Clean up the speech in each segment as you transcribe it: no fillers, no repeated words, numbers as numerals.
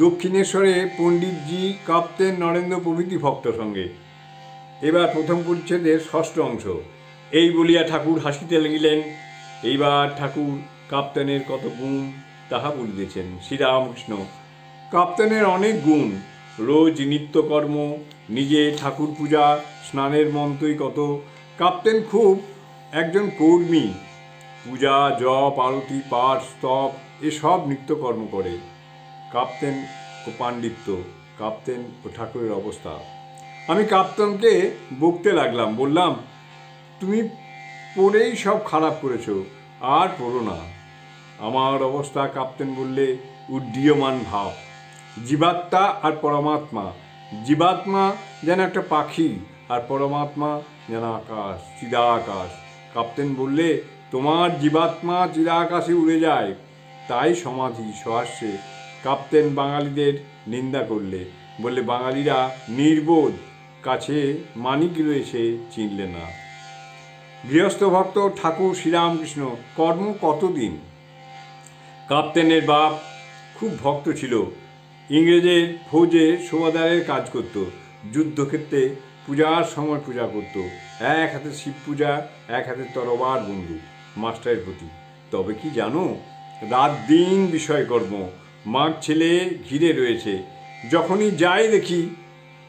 দক্ষিণেশ্বরে পণ্ডিতজি, কাপ্তেন নরেন্দ্র প্রভৃতি ভক্ত সঙ্গে। এবার প্রথম পরিচ্ছেদের ষষ্ঠ অংশ। এই বলিয়া ঠাকুর হাসিতে লাগিলেন। এইবার ঠাকুর কাপ্তেনের কত গুণ তাহা বলিতেছেন। শ্রীরামকৃষ্ণ: কাপ্তেনের অনেক গুণ। রোজ নিত্যকর্ম, নিজে ঠাকুর পূজা, স্নানের মন্ত্রই কত। কাপ্তেন খুব একজন কর্মী। পূজা, জপ, আরতি, পাঠ, স্তব এসব নিত্যকর্ম করে। কাপ্তেন ও পাণ্ডিত্য, কাপ্তেন ও ঠাকুরের অবস্থা। আমি কাপ্তেনকে বকতে লাগলাম, বললাম, তুমি পড়েই সব খারাপ করেছো, আর পড়ো না। আমার অবস্থা কাপ্তেন বললে, উড্ডীয়মান ভাব। জীবাত্মা আর পরমাত্মা। জীবাত্মা যেন একটা পাখি, আর পরমাত্মা যেন আকাশ, চিদাকাশ। কাপ্তেন বললে, তোমার জীবাত্মা চিদাকাশে উড়ে যায়, তাই সমাধি। সহাস্যে কাপ্তেন বাঙালিদের নিন্দা করলে, বললে বাঙালিরা নির্বোধ, কাছে মানিক রয়েছে চিনলে না। গৃহস্থ ভক্ত ঠাকুর শ্রীরামকৃষ্ণ: কর্ম কতদিন? কাপ্তেনের বাপ খুব ভক্ত ছিল। ইংরেজের ফৌজে সুবাদারের কাজ করত। যুদ্ধক্ষেত্রে পূজার সময় পূজা করত। এক হাতে শিব পূজা, এক হাতে তরবার বন্দুক মাস্টারের প্রতি। তবে কি জানো, রাত দিন বিষয়কর্ম। মার ছেলে ঘিরে রয়েছে। যখনই যাই দেখি,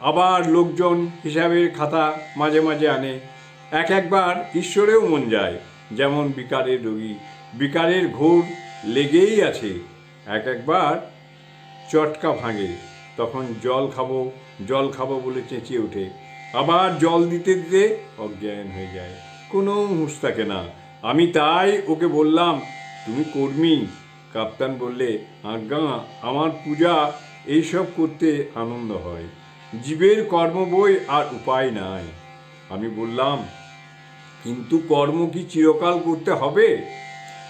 আবার লোকজন হিসাবের খাতা মাঝে মাঝে আনে। একবার ঈশ্বরেও মন যায়, যেমন বিকারের রোগী। বিকারের ঘোর লেগেই আছে। একবার চটকা ভাঙে, তখন জল খাবো বলে চেঁচিয়ে ওঠে। আবার জল দিতে দিতে অজ্ঞান হয়ে যায়, কোনো হুঁশ থাকে না। আমি তাই ওকে বললাম, তুমি কর্মী। কাপ্তান বললে, আজ্ঞা, আমার পূজা এইসব করতে আনন্দ হয়। জীবের কর্ম বই, আর উপায় নাই। আমি বললাম, কিন্তু কর্ম কি চিরকাল করতে হবে?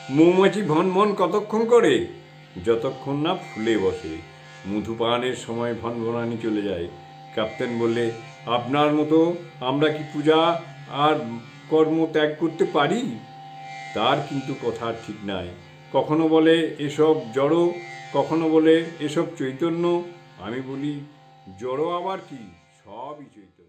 মৌমাছি ভনভন কতক্ষণ করে? যতক্ষণ না ফুলে বসে। মধুপানের সময় ভনভনানি চলে যায়। কাপ্তেন বললে, আপনার মতো আমরা কি পূজা আর কর্ম ত্যাগ করতে পারি? তার কিন্তু কথা ঠিক নাই। কখনো বলে এসব জড়, কখনো বলে এসব চৈতন্য। আমি বলি, জড় আবার কি? সবই চৈতন্য।